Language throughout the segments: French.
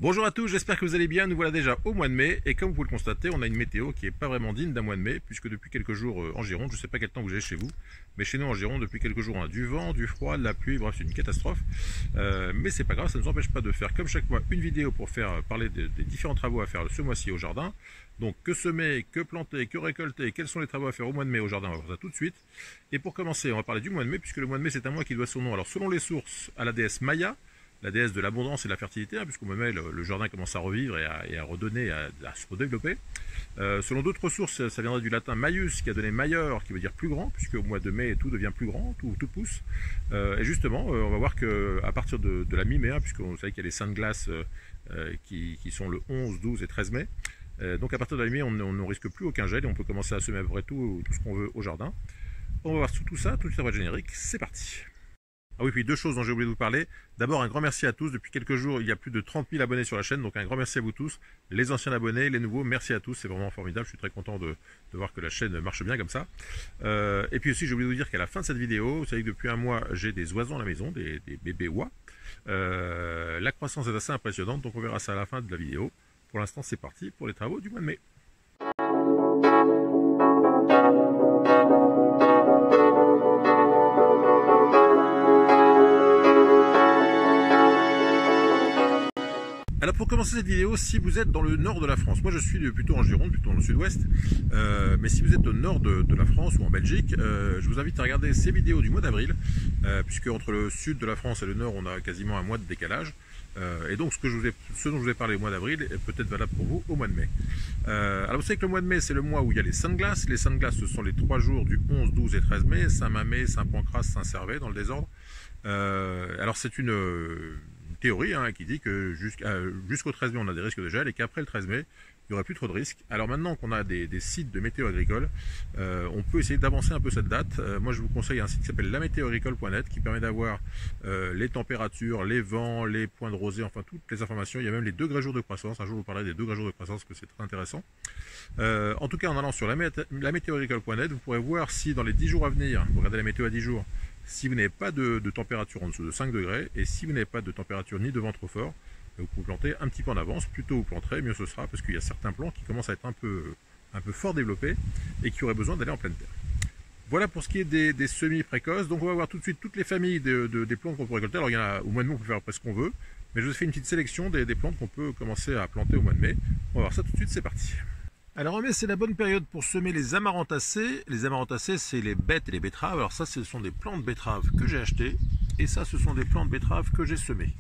Bonjour à tous, j'espère que vous allez bien. Nous voilà déjà au mois de mai et comme vous pouvez le constater, on a une météo qui n'est pas vraiment digne d'un mois de mai puisque depuis quelques jours en Gironde, je ne sais pas quel temps vous avez chez vous, mais chez nous en Gironde depuis quelques jours on a du vent, du froid, de la pluie, bref c'est une catastrophe. Mais c'est pas grave, ça ne nous empêche pas de faire comme chaque mois une vidéo pour faire parler des différents travaux à faire ce mois-ci au jardin. Donc que semer, que planter, que récolter, quels sont les travaux à faire au mois de mai au jardin, on va voir ça tout de suite. Et pour commencer, on va parler du mois de mai puisque le mois de mai c'est un mois qui doit son nom, alors selon les sources, à la déesse Maya, la déesse de l'abondance et de la fertilité, hein, puisqu'au mois de mai, le jardin commence à revivre et à redonner, à se redévelopper. Selon d'autres sources, ça viendrait du latin maius, qui a donné major, qui veut dire plus grand, puisque au mois de mai, tout devient plus grand, tout pousse. Et justement, on va voir qu'à partir de la mi-mai, hein, puisqu'on sait qu'il y a les saintes glaces qui sont le 11, 12 et 13 mai, donc à partir de la mi-mai, on ne risque plus aucun gel et on peut commencer à semer à peu près tout ce qu'on veut au jardin. On va voir tout ça, tout de suite après le générique, c'est parti. Ah oui, puis deux choses dont j'ai oublié de vous parler. D'abord, un grand merci à tous. Depuis quelques jours, il y a plus de 30 000 abonnés sur la chaîne, donc un grand merci à vous tous. Les anciens abonnés, les nouveaux, merci à tous. C'est vraiment formidable. Je suis très content de voir que la chaîne marche bien comme ça. Et puis aussi, j'ai oublié de vous dire qu'à la fin de cette vidéo, vous savez que depuis un mois, j'ai des oiseaux à la maison, des bébés oies. La croissance est assez impressionnante, donc on verra ça à la fin de la vidéo. Pour l'instant, c'est parti pour les travaux du mois de mai. Alors pour commencer cette vidéo, si vous êtes dans le nord de la France, moi je suis plutôt en Gironde, plutôt dans le sud-ouest, mais si vous êtes au nord de la France ou en Belgique, je vous invite à regarder ces vidéos du mois d'avril, puisque entre le sud de la France et le nord, on a quasiment un mois de décalage, et donc ce dont je vous ai parlé au mois d'avril est peut-être valable pour vous au mois de mai. Alors vous savez que le mois de mai, c'est le mois où il y a les saintes glaces. Les saintes glaces, ce sont les 3 jours du 11, 12 et 13 mai, Saint-Mamé, Saint-Pancrace, Saint-Servais, dans le désordre. Alors c'est une théorie qui dit que jusqu'au 13 mai on a des risques de gel et qu'après le 13 mai il n'y aurait plus trop de risques. Alors maintenant qu'on a des sites de météo agricole, on peut essayer d'avancer un peu cette date. Moi je vous conseille un site qui s'appelle lamétéoagricole.net qui permet d'avoir les températures, les vents, les points de rosée, enfin toutes les informations. Il y a même les degrés jours de croissance. Un jour je vous parlerai des degrés jours de croissance, que c'est très intéressant. En tout cas en allant sur lamétéoagricole.net, vous pourrez voir si dans les 10 jours à venir, vous regardez la météo à 10 jours, si vous n'avez pas de température en dessous de 5 degrés et si vous n'avez pas de température ni de vent trop fort, vous pouvez planter un petit peu en avance. Plus tôt vous planterez, mieux ce sera, parce qu'il y a certains plants qui commencent à être un peu fort développés et qui auraient besoin d'aller en pleine terre. Voilà pour ce qui est des semis précoces. Donc on va voir tout de suite toutes les familles des plantes qu'on peut récolter. Alors il y en a au mois de mai, on peut faire presque ce qu'on veut, mais je vous ai fait une petite sélection des plantes qu'on peut commencer à planter au mois de mai. On va voir ça tout de suite, c'est parti. Alors en mai, c'est la bonne période pour semer les amarantacées. Les amarantacées, c'est les bettes et les betteraves. Alors ça, ce sont des plants de betteraves que j'ai achetés. Et ça, ce sont des plants de betteraves que j'ai semés.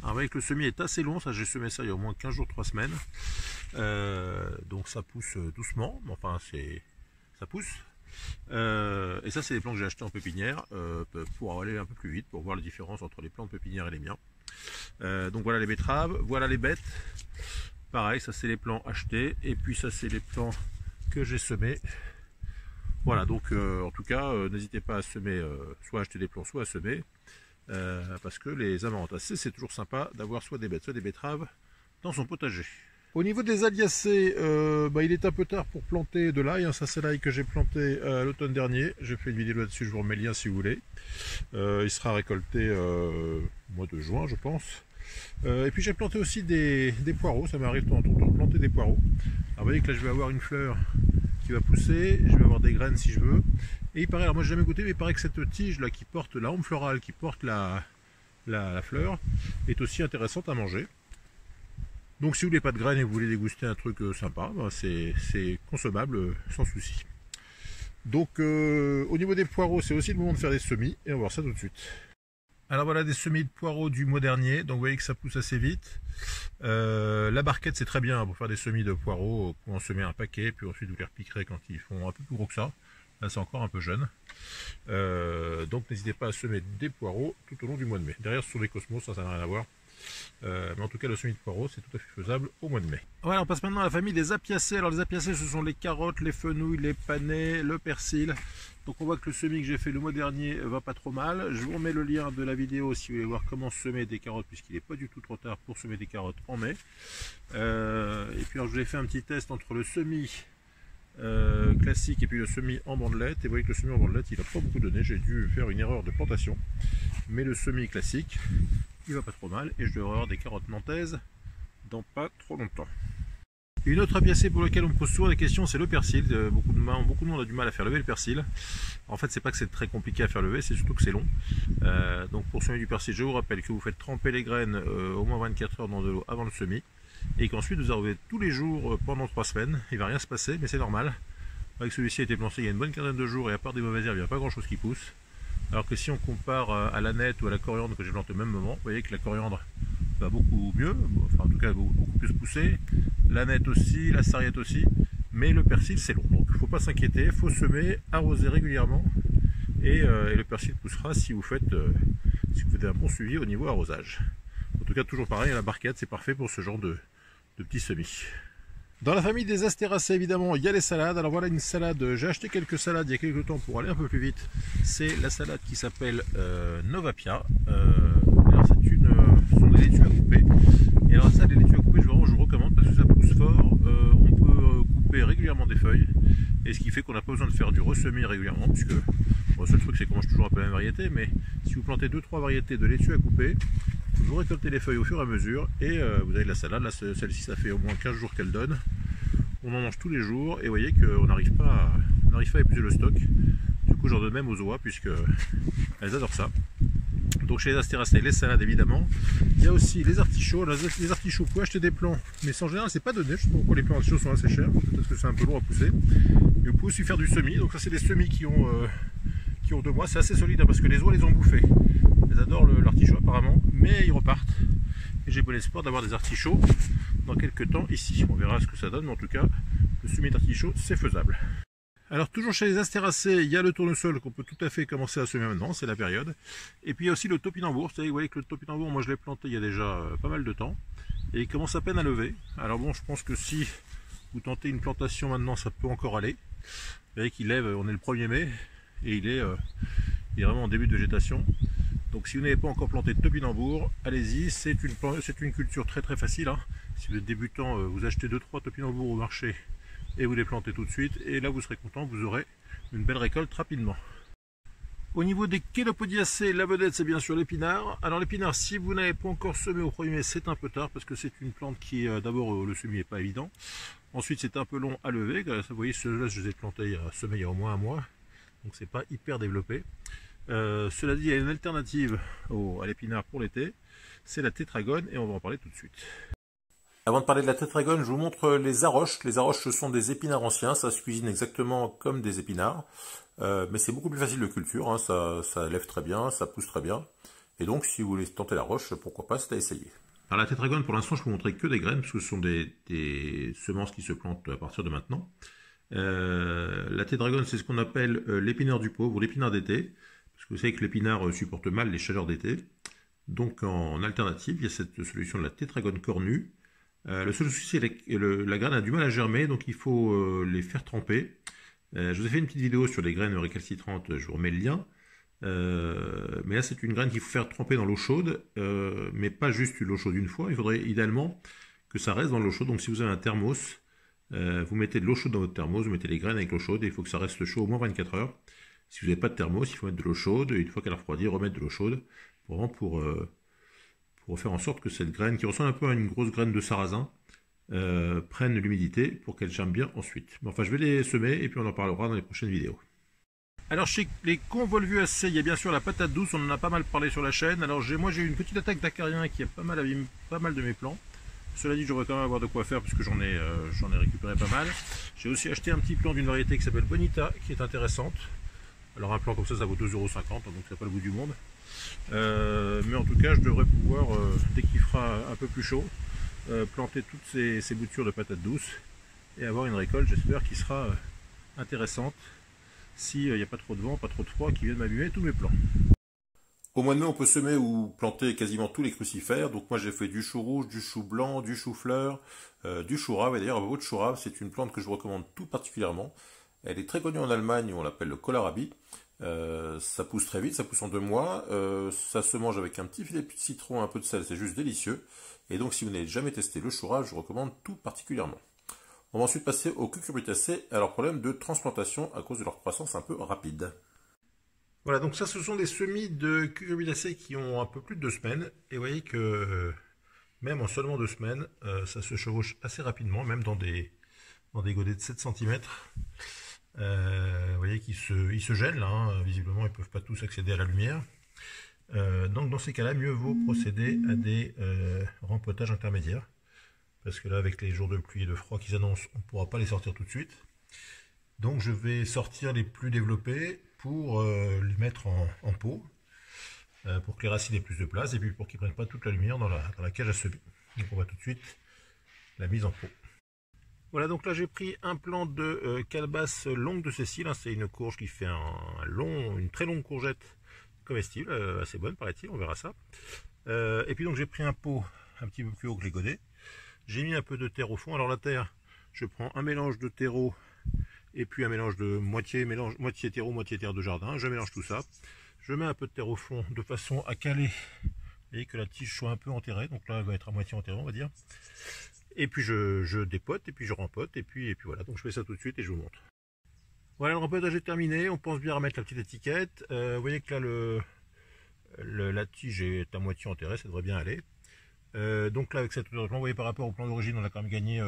Alors vous voyez que le semis est assez long. Ça, j'ai semé ça il y a au moins 15 jours, 3 semaines. Donc ça pousse doucement. Mais enfin, ça pousse. Et ça, c'est des plants que j'ai achetés en pépinière pour aller un peu plus vite, pour voir la différence entre les plants de pépinière et les miens. Donc voilà les betteraves. Voilà les bettes. Pareil, ça c'est les plants achetés et puis ça c'est les plants que j'ai semés. Voilà, donc en tout cas, n'hésitez pas à semer, soit à acheter des plants, soit à semer, parce que les amarantacées, c'est toujours sympa d'avoir soit des bêtes, soit des betteraves dans son potager. Au niveau des aliacées, il est un peu tard pour planter de l'ail. Ça c'est l'ail que j'ai planté l'automne dernier. J'ai fait une vidéo là-dessus, je vous remets le lien si vous voulez. Il sera récolté au mois de juin, je pense. Et puis j'ai planté aussi des poireaux, ça m'arrive de temps en temps de planter des poireaux. Alors vous voyez que là je vais avoir une fleur qui va pousser, je vais avoir des graines si je veux. Et il paraît, alors moi j'ai jamais goûté, mais il paraît que cette tige là qui porte la hampe florale, qui porte la fleur, est aussi intéressante à manger. Donc si vous voulez pas de graines et vous voulez déguster un truc sympa, c'est consommable sans souci. Donc au niveau des poireaux, c'est aussi le moment de faire des semis, et on va voir ça tout de suite. Alors voilà des semis de poireaux du mois dernier, donc vous voyez que ça pousse assez vite. La barquette c'est très bien pour faire des semis de poireaux, pour en semer un paquet, puis ensuite vous les repiquerez quand ils font un peu plus gros que ça. Là c'est encore un peu jeune. Donc n'hésitez pas à semer des poireaux tout au long du mois de mai. Derrière ce sont des cosmos, ça n'a rien à voir. Mais en tout cas le semis de poireaux c'est tout à fait faisable au mois de mai. Voilà, on passe maintenant à la famille des apiacées. Alors les apiacées ce sont les carottes, les fenouils, les panais, le persil. Donc on voit que le semis que j'ai fait le mois dernier va pas trop mal. Je vous remets le lien de la vidéo si vous voulez voir comment semer des carottes, puisqu'il n'est pas du tout trop tard pour semer des carottes en mai. Et puis alors je vous ai fait un petit test entre le semis classique et puis le semis en bandelette. Et vous voyez que le semis en bandelette il n'a pas beaucoup donné. J'ai dû faire une erreur de plantation. Mais le semis classique il va pas trop mal et je devrais avoir des carottes nantaises dans pas trop longtemps. Une autre apiacée pour laquelle on me pose souvent des questions, c'est le persil. Beaucoup de monde a du mal à faire lever le persil. En fait, c'est pas que c'est très compliqué à faire lever, c'est surtout que c'est long. Donc pour semer du persil, je vous rappelle que vous faites tremper les graines au moins 24 heures dans de l'eau avant le semis, et qu'ensuite vous arrosez tous les jours pendant 3 semaines. Il va rien se passer, mais c'est normal. Avec celui-ci a été planté il y a une bonne quinzaine de jours, et à part des mauvaises herbes, il n'y a pas grand chose qui pousse. Alors que si on compare à l'aneth ou à la coriandre que j'ai planté au même moment, vous voyez que la coriandre va beaucoup mieux, enfin en tout cas beaucoup plus pousser, l'aneth aussi, la sarriette aussi, mais le persil c'est long, donc il ne faut pas s'inquiéter, il faut semer, arroser régulièrement, et le persil poussera si vous faites un bon suivi au niveau arrosage. En tout cas toujours pareil, la barquette c'est parfait pour ce genre de petits semis. Dans la famille des astéracées, évidemment, il y a les salades. Alors voilà une salade, j'ai acheté quelques salades il y a quelques temps pour aller un peu plus vite. C'est la salade qui s'appelle Novapia. Alors ce sont des laitues à couper. Et alors ça, les laitues à couper, je vous recommande parce que ça pousse fort. On peut couper régulièrement des feuilles. Et ce qui fait qu'on n'a pas besoin de faire du ressemis régulièrement. Puisque bon, le seul truc c'est qu'on mange toujours un peu la même variété. Mais si vous plantez 2-3 variétés de laitues à couper, vous récoltez les feuilles au fur et à mesure et vous avez de la salade. Là, celle-ci, ça fait au moins 15 jours qu'elle donne. On en mange tous les jours et vous voyez qu'on n'arrive pas à épuiser le stock. Du coup, j'en donne même aux oies puisque elles adorent ça. Donc chez les astéracées, les salades évidemment. Il y a aussi les artichauts. Alors, les artichauts, vous pouvez acheter des plants, mais en général, c'est pas donné. Je sais pas pourquoi les plants artichauts sont assez chers. Peut-être que c'est un peu lourd à pousser. Mais vous pouvez aussi faire du semis. Donc ça, c'est des semis qui ont 2 mois. C'est assez solide hein, parce que les oies les ont bouffés. Elles adorent l'artichaut apparemment, mais ils repartent. Et j'ai bon espoir d'avoir des artichauts dans quelques temps ici. On verra ce que ça donne, mais en tout cas, le semis d'artichaut, c'est faisable. Alors toujours chez les astéracées, il y a le tournesol qu'on peut tout à fait commencer à semer maintenant, c'est la période. Et puis il y a aussi le topinambour. Vous voyez que le topinambour, moi je l'ai planté il y a déjà pas mal de temps. Et il commence à peine à lever. Alors bon, je pense que si vous tentez une plantation maintenant, ça peut encore aller. Vous voyez qu'il lève, on est le 1er mai, et il est vraiment en début de végétation. Donc si vous n'avez pas encore planté de topinambour, allez-y, c'est une culture très très facile. Hein. Si vous êtes débutant, vous achetez 2-3 topinambours au marché et vous les plantez tout de suite. Et là vous serez content, vous aurez une belle récolte rapidement. Au niveau des Chenopodiacées, la vedette c'est bien sûr l'épinard. Alors l'épinard, si vous n'avez pas encore semé au 1er mai, c'est un peu tard parce que c'est une plante qui, d'abord le semis n'est pas évident. Ensuite c'est un peu long à lever. Vous voyez, ceux-là je les ai plantés semés il y a au moins un mois. Donc c'est pas hyper développé. Cela dit, il y a une alternative à l'épinard pour l'été, c'est la tétragone et on va en parler tout de suite. Avant de parler de la tétragone, je vous montre les aroches. Les aroches, ce sont des épinards anciens, ça se cuisine exactement comme des épinards, mais c'est beaucoup plus facile de culture, hein. Ça lève très bien, ça pousse très bien, et donc si vous voulez tenter la roche, pourquoi pas, c'est à essayer. Alors la tétragone, pour l'instant, je peux vous montrer que des graines, parce que ce sont des semences qui se plantent à partir de maintenant. La tétragone, c'est ce qu'on appelle l'épinard du pauvre, ou l'épinard d'été. Parce que vous savez que l'épinard supporte mal les chaleurs d'été. Donc en alternative, il y a cette solution de la tétragone cornue. Le seul souci, c'est que la graine a du mal à germer, donc il faut les faire tremper. Je vous ai fait une petite vidéo sur les graines récalcitrantes, je vous remets le lien. Mais là, c'est une graine qu'il faut faire tremper dans l'eau chaude, mais pas juste l'eau chaude une fois. Il faudrait idéalement que ça reste dans l'eau chaude. Donc si vous avez un thermos, vous mettez de l'eau chaude dans votre thermos, vous mettez les graines avec l'eau chaude et il faut que ça reste chaud au moins 24 heures. Si vous n'avez pas de thermos, il faut mettre de l'eau chaude, et une fois qu'elle a refroidi, remettre de l'eau chaude, pour faire en sorte que cette graine, qui ressemble un peu à une grosse graine de sarrasin, prenne l'humidité pour qu'elle germe bien ensuite. Mais enfin, je vais les semer, et puis on en parlera dans les prochaines vidéos. Alors chez les convolvuacées, il y a bien sûr la patate douce, on en a pas mal parlé sur la chaîne. Alors moi j'ai eu une petite attaque d'acariens qui a pas mal abîmé pas mal de mes plants. Cela dit, je devrais quand même avoir de quoi faire puisque j'en ai récupéré pas mal. J'ai aussi acheté un petit plant d'une variété qui s'appelle Bonita, qui est intéressante. Alors un plant comme ça vaut 2,50 €, donc c'est pas le bout du monde. Mais en tout cas, je devrais pouvoir, dès qu'il fera un peu plus chaud, planter toutes ces boutures de patates douces et avoir une récolte, j'espère, qui sera intéressante s'il n'y a pas trop de vent, pas trop de froid qui viennent m'abîmer tous mes plants. Au mois de mai, on peut semer ou planter quasiment tous les crucifères. Donc moi j'ai fait du chou rouge, du chou blanc, du chou-fleur, du chou rave. Et d'ailleurs, votre chou rave, c'est une plante que je vous recommande tout particulièrement. Elle est très connue en Allemagne, où on l'appelle le kohlrabi. Ça pousse très vite, ça pousse en 2 mois. Ça se mange avec un petit filet de citron, un peu de sel, c'est juste délicieux. Et donc si vous n'avez jamais testé le chou rave, je vous recommande tout particulièrement. On va ensuite passer aux cucurbitacées à leur problème de transplantation à cause de leur croissance un peu rapide. Voilà, donc ça ce sont des semis de cucurbitacées qui ont un peu plus de 2 semaines. Et vous voyez que même en seulement 2 semaines, ça se chevauche assez rapidement, même dans des godets de 7 cm. Vous voyez qu'ils se gênent là, hein. Visiblement ils ne peuvent pas tous accéder à la lumière. Donc dans ces cas-là, mieux vaut procéder à des rempotages intermédiaires. Parce que là, avec les jours de pluie et de froid qui s'annoncent, on ne pourra pas les sortir tout de suite. Donc je vais sortir les plus développés pour les mettre en pot, pour que les racines aient plus de place et puis pour qu'ils ne prennent pas toute la lumière dans la cage à semis. Donc on va tout de suite la mise en pot. Voilà, donc là j'ai pris un plant de calebasse longue de Cécile, hein, c'est une courge qui fait une très longue courgette comestible, assez bonne paraît-il, on verra ça. Et puis donc j'ai pris un pot un petit peu plus haut que les godets. J'ai mis un peu de terre au fond. Alors la terre, je prends un mélange de terreau et puis un mélange de moitié terreau, moitié terre de jardin. Je mélange tout ça. Je mets un peu de terre au fond de façon à caler et que la tige soit un peu enterrée. Donc là, elle va être à moitié enterrée, on va dire. Et puis je dépote et puis je rempote et puis voilà. Donc je fais ça tout de suite et je vous montre. Voilà, le rempotage est terminé. On pense bien remettre la petite étiquette. Vous voyez que là, la tige est à moitié enterrée, ça devrait bien aller. Donc là avec cette hauteur de plan, vous voyez par rapport au plan d'origine on a quand même gagné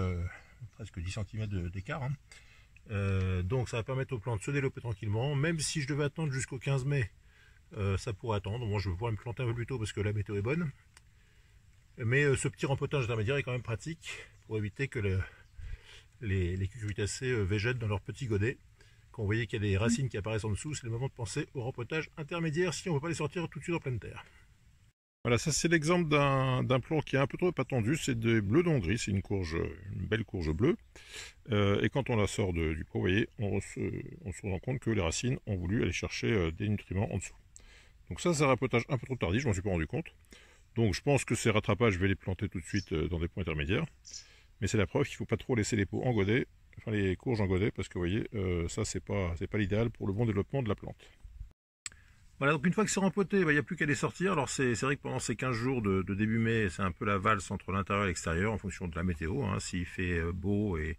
presque 10 cm d'écart, hein. Donc ça va permettre au plan de se développer tranquillement, même si je devais attendre jusqu'au 15 mai, ça pourrait attendre. Moi je vais pouvoir me planter un peu plus tôt parce que la météo est bonne, mais ce petit rempotage intermédiaire est quand même pratique pour éviter que les cucurbitacées végètent dans leur petit godet. Quand vous voyez qu'il y a des racines qui apparaissent en dessous, c'est le moment de penser au rempotage intermédiaire si on ne veut pas les sortir tout de suite en pleine terre. Voilà, ça c'est l'exemple d'un plant qui est un peu trop attendu, c'est des bleus d'Hongrie, c'est une belle courge bleue. Et quand on la sort du pot, vous voyez, on se rend compte que les racines ont voulu aller chercher des nutriments en dessous. Donc ça c'est un rempotage un peu trop tardif, je m'en suis pas rendu compte. Donc je pense que ces rattrapages, je vais les planter tout de suite dans des pots intermédiaires. Mais c'est la preuve qu'il ne faut pas trop laisser les pots en godet, enfin les courges en godet, parce que vous voyez, ça c'est pas l'idéal pour le bon développement de la plante. Voilà, donc une fois que c'est rempoté, il n'y a plus qu'à les sortir. Alors c'est vrai que pendant ces 15 jours de début mai, c'est un peu la valse entre l'intérieur et l'extérieur en fonction de la météo, hein. S'il fait beau et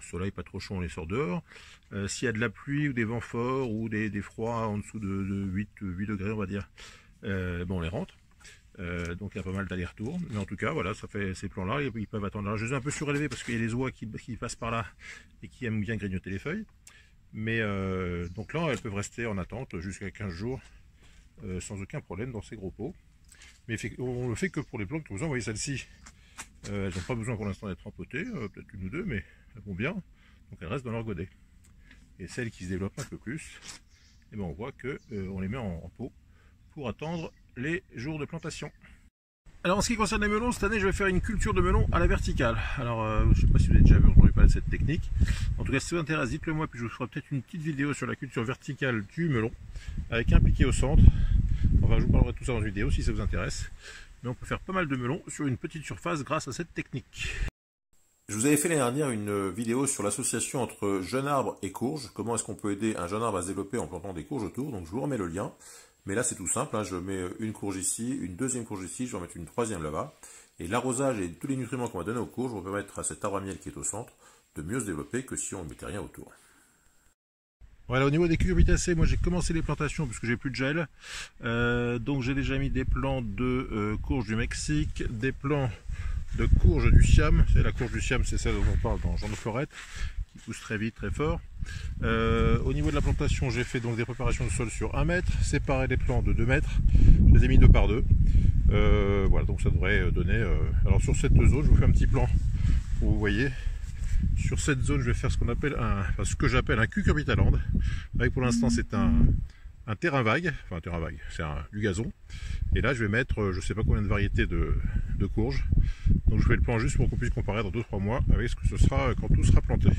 soleil pas trop chaud, on les sort dehors. S'il y a de la pluie ou des vents forts ou des froids en dessous de 8 degrés, on va dire, on les rentre. Donc il y a pas mal d'allers-retours. Mais en tout cas, voilà, ça fait ces plans-là, ils peuvent attendre. Alors je les ai un peu surélevés parce qu'il y a les oies qui passent par là et qui aiment bien grignoter les feuilles. Mais donc là, elles peuvent rester en attente jusqu'à 15 jours sans aucun problème dans ces gros pots. Mais on le fait que pour les plantes que vous voyez celles-ci, elles n'ont pas besoin pour l'instant d'être rempotées, peut-être une ou deux, mais elles vont bien. Donc elles restent dans leur godet. Et celles qui se développent un peu plus, on voit qu'on les met en pot pour attendre les jours de plantation. Alors en ce qui concerne les melons, cette année je vais faire une culture de melons à la verticale. Alors je ne sais pas si vous avez déjà entendu parler de cette technique. En tout cas si ça vous intéresse, dites-le moi, puis je vous ferai peut-être une petite vidéo sur la culture verticale du melon, avec un piquet au centre. Enfin je vous parlerai de tout ça dans une vidéo si ça vous intéresse. Mais on peut faire pas mal de melons sur une petite surface grâce à cette technique. Je vous avais fait l'année dernière une vidéo sur l'association entre jeune arbre et courge. Comment est-ce qu'on peut aider un jeune arbre à se développer en plantant des courges autour. Donc je vous remets le lien. Mais là c'est tout simple, hein. Je mets une courge ici, une deuxième courge ici, je vais en mettre une troisième là-bas. Et l'arrosage et tous les nutriments qu'on va donner aux courges vont permettre à cet arbre à miel qui est au centre de mieux se développer que si on ne mettait rien autour. Voilà, au niveau des cucurbitacées, moi j'ai commencé les plantations parce que j'ai plus de gel. Donc j'ai déjà mis des plants de courge du Mexique, des plants de courge du Siam. La courge du Siam, c'est celle dont on parle dans Genre de Florette, qui pousse très vite, très fort. Au niveau de la plantation, j'ai fait donc des préparations de sol sur 1 mètre, séparé les plants de 2 mètres, je les ai mis 2 par 2. Voilà, donc ça devrait donner. Alors sur cette zone, je vous fais un petit plan pour vous voyez. Sur cette zone, je vais faire ce qu'on appelle ce que j'appelle un cucurbitaland. Avec pour l'instant, c'est un terrain vague, enfin un terrain vague, c'est du gazon. Et là, je vais mettre, je sais pas combien de variétés de courges. Donc je fais le plan juste pour qu'on puisse comparer dans 2-3 mois avec ce que ce sera quand tout sera planté.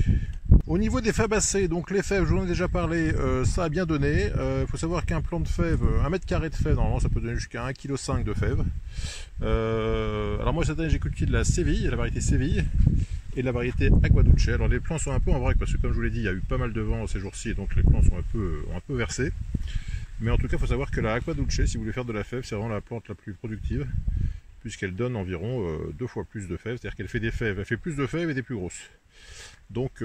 Au niveau des fèvebacées, donc les fèves, je vous en ai déjà parlé, ça a bien donné. Il faut savoir qu'un plant de fèves, 1 mètre carré de fèves, normalement ça peut donner jusqu'à 1,5 kg de fèves. Alors moi cette année j'ai cultivé de la Séville, la variété Séville, et de la variété Aguaduce. Alors les plants sont un peu en vrac parce que comme je vous l'ai dit, il y a eu pas mal de vent ces jours-ci, donc les plants sont un peu versés. Mais en tout cas, il faut savoir que la Aguaduce, si vous voulez faire de la fève, c'est vraiment la plante la plus productive, puisqu'elle donne environ 2 fois plus de fèves, c'est-à-dire qu'elle fait des fèves, elle fait plus de fèves et des plus grosses. Donc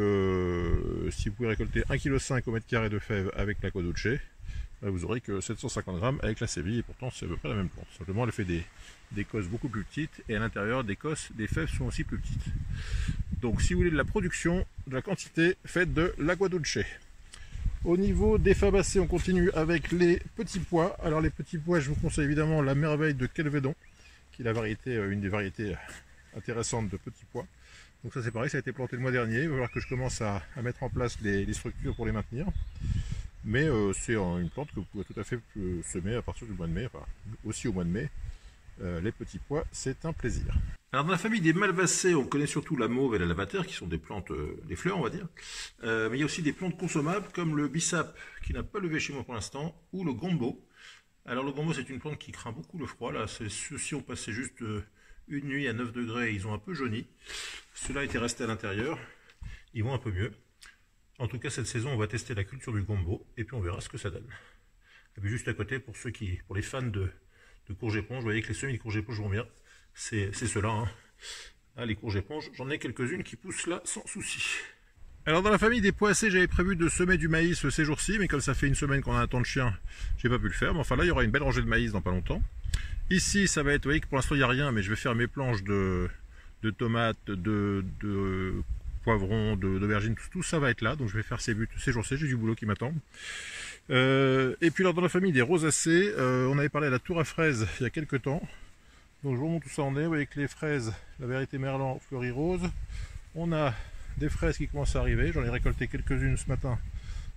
si vous pouvez récolter 1,5 kg au mètre carré de fèves avec l'Aguaduce, vous aurez que 750 grammes avec la séville, et pourtant c'est à peu près la même plante. Simplement elle fait des cosses beaucoup plus petites, et à l'intérieur des fèves sont aussi plus petites. Donc si vous voulez de la production, de la quantité, faites de l'agua dulce. Au niveau des fabacées, on continue avec les petits pois. Alors les petits pois, je vous conseille évidemment la merveille de Kelvedon, qui est la variété, une des variétés intéressantes de petits pois. Donc ça c'est pareil, ça a été planté le mois dernier. Il va falloir que je commence à mettre en place les structures pour les maintenir. Mais c'est une plante que vous pouvez tout à fait semer à partir du mois de mai, enfin aussi au mois de mai. Les petits pois, c'est un plaisir. Alors dans la famille des malvacées, on connaît surtout la mauve et la lavater, qui sont des plantes, des fleurs on va dire. Mais il y a aussi des plantes consommables comme le bissap, qui n'a pas levé chez moi pour l'instant, ou le gombo. Alors le gombo c'est une plante qui craint beaucoup le froid. Là, ceux-ci ont passé juste une nuit à 9 degrés, ils ont un peu jauni. Ceux-là étaient restés à l'intérieur, ils vont un peu mieux. En tout cas cette saison on va tester la culture du gombo, et puis on verra ce que ça donne. Et puis juste à côté, pour les fans de courge éponge, vous voyez que les semis de courge éponge vont bien. C'est ceux-là. Hein. Ah, les courges éponges, j'en ai quelques-unes qui poussent là sans souci. Alors dans la famille des poacées, j'avais prévu de semer du maïs ces jours-ci, mais comme ça fait une semaine qu'on a un temps de chien, j'ai pas pu le faire. Mais enfin là, il y aura une belle rangée de maïs dans pas longtemps. Ici, ça va être, vous voyez que pour l'instant il n'y a rien, mais je vais faire mes planches de tomates, de poivrons, d'aubergines, tout ça va être là. Donc je vais faire ces jours-ci, j'ai du boulot qui m'attend. Et puis alors dans la famille des rosacées, on avait parlé à la tour à fraises il y a quelques temps. Donc je vous montre tout ça en est. Vous voyez que les fraises, la vérité Merlan fleurit rose. On a des fraises qui commencent à arriver. J'en ai récolté quelques-unes ce matin.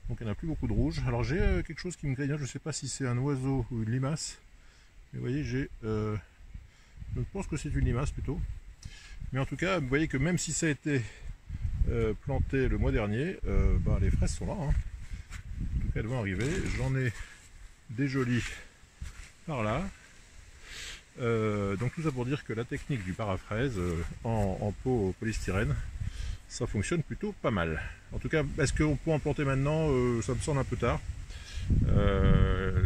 Donc il n'y en a plus beaucoup de rouges. Alors j'ai quelque chose qui me grignote. Je ne sais pas si c'est un oiseau ou une limace. Mais vous voyez, je pense que c'est une limace plutôt. Mais en tout cas, vous voyez que même si ça a été planté le mois dernier, les fraises sont là. Hein. En tout cas, elles vont arriver. J'en ai des jolies par là. Donc tout ça pour dire que la technique du paraphrase en pot polystyrène, ça fonctionne plutôt pas mal. En tout cas, est-ce qu'on peut en planter maintenant? Ça me semble un peu tard.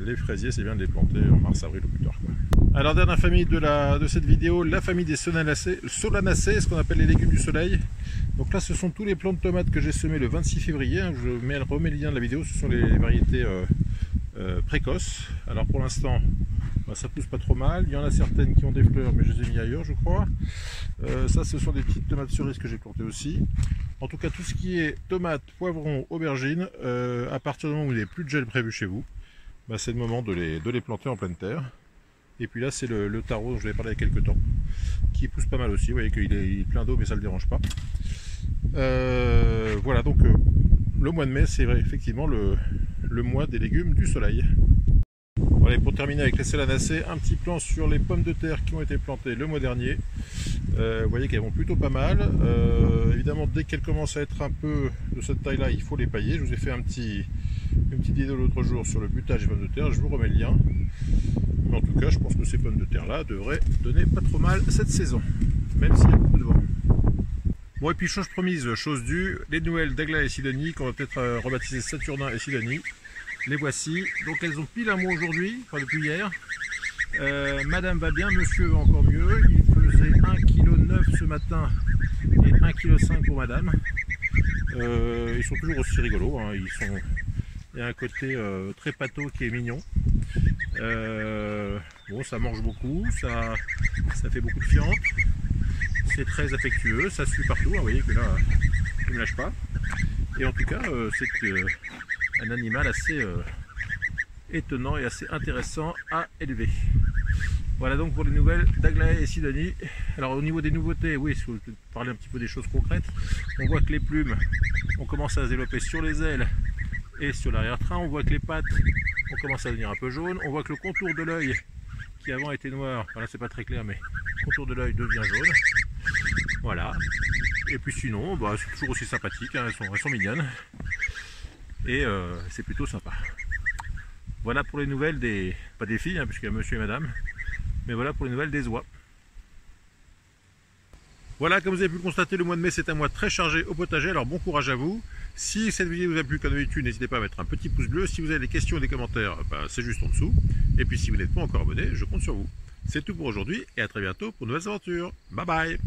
Les fraisiers, c'est bien de les planter en mars, avril ou plus tard, quoi. Alors dernière famille de cette vidéo, la famille des solanacées, ce qu'on appelle les légumes du soleil. Donc là ce sont tous les plants de tomates que j'ai semés le 26 février, hein. Je remets le lien de la vidéo, ce sont les variétés précoces. Alors pour l'instant ça pousse pas trop mal, il y en a certaines qui ont des fleurs mais je les ai mis ailleurs je crois. Ça ce sont des petites tomates cerises que j'ai plantées aussi. En tout cas tout ce qui est tomates, poivrons, aubergines, à partir du moment où il n'y a plus de gel prévu chez vous, c'est le moment de les planter en pleine terre. Et puis là c'est le taro dont je vous avais parlé il y a quelques temps, qui pousse pas mal aussi, vous voyez qu'il est plein d'eau mais ça ne le dérange pas. Voilà donc le mois de mai c'est effectivement le mois des légumes du soleil. Voilà, et pour terminer avec les solanacées, un petit plan sur les pommes de terre qui ont été plantées le mois dernier. Vous voyez qu'elles vont plutôt pas mal. Évidemment, dès qu'elles commencent à être un peu de cette taille-là, il faut les pailler. Je vous ai fait une petite vidéo l'autre jour sur le butage des pommes de terre. Je vous remets le lien. Mais en tout cas, je pense que ces pommes de terre-là devraient donner pas trop mal cette saison, même s'il y a beaucoup de vent. Bon, et puis chose promise, chose due, les nouvelles d'Aglaé et Sidonie, qu'on va peut-être rebaptiser Saturnin et Sidonie. Les voici, donc elles ont pile un mois aujourd'hui, enfin depuis hier. Madame va bien, monsieur va encore mieux. Il faisait 1,9 kg ce matin et 1,5 kg pour madame. Ils sont toujours aussi rigolos, hein. Il y a un côté très pâteau qui est mignon. Bon, ça mange beaucoup, ça fait beaucoup de fientes. C'est très affectueux, ça suit partout, hein. Vous voyez que là, il ne lâche pas. Et en tout cas, c'est un animal assez étonnant et assez intéressant à élever. Voilà donc pour les nouvelles d'Aglaé et Sidonie. Alors au niveau des nouveautés, oui, si vous parlez un petit peu des choses concrètes, on voit que les plumes, on commence à se développer sur les ailes et sur l'arrière-train. On voit que les pattes, on commence à devenir un peu jaune. On voit que le contour de l'œil, qui avant était noir, voilà, c'est pas très clair, mais le contour de l'œil devient jaune. Voilà. Et puis sinon, c'est toujours aussi sympathique, hein, elles sont mignonnes. Et c'est plutôt sympa. Voilà pour les nouvelles pas des filles, hein, puisqu'il y a monsieur et madame, mais voilà pour les nouvelles des oies. Voilà, comme vous avez pu le constater, le mois de mai c'est un mois très chargé au potager, alors bon courage à vous. Si cette vidéo vous a plu comme d'habitude, n'hésitez pas à mettre un petit pouce bleu. Si vous avez des questions et des commentaires, c'est juste en dessous. Et puis si vous n'êtes pas encore abonné, je compte sur vous. C'est tout pour aujourd'hui et à très bientôt pour de nouvelles aventures. Bye bye.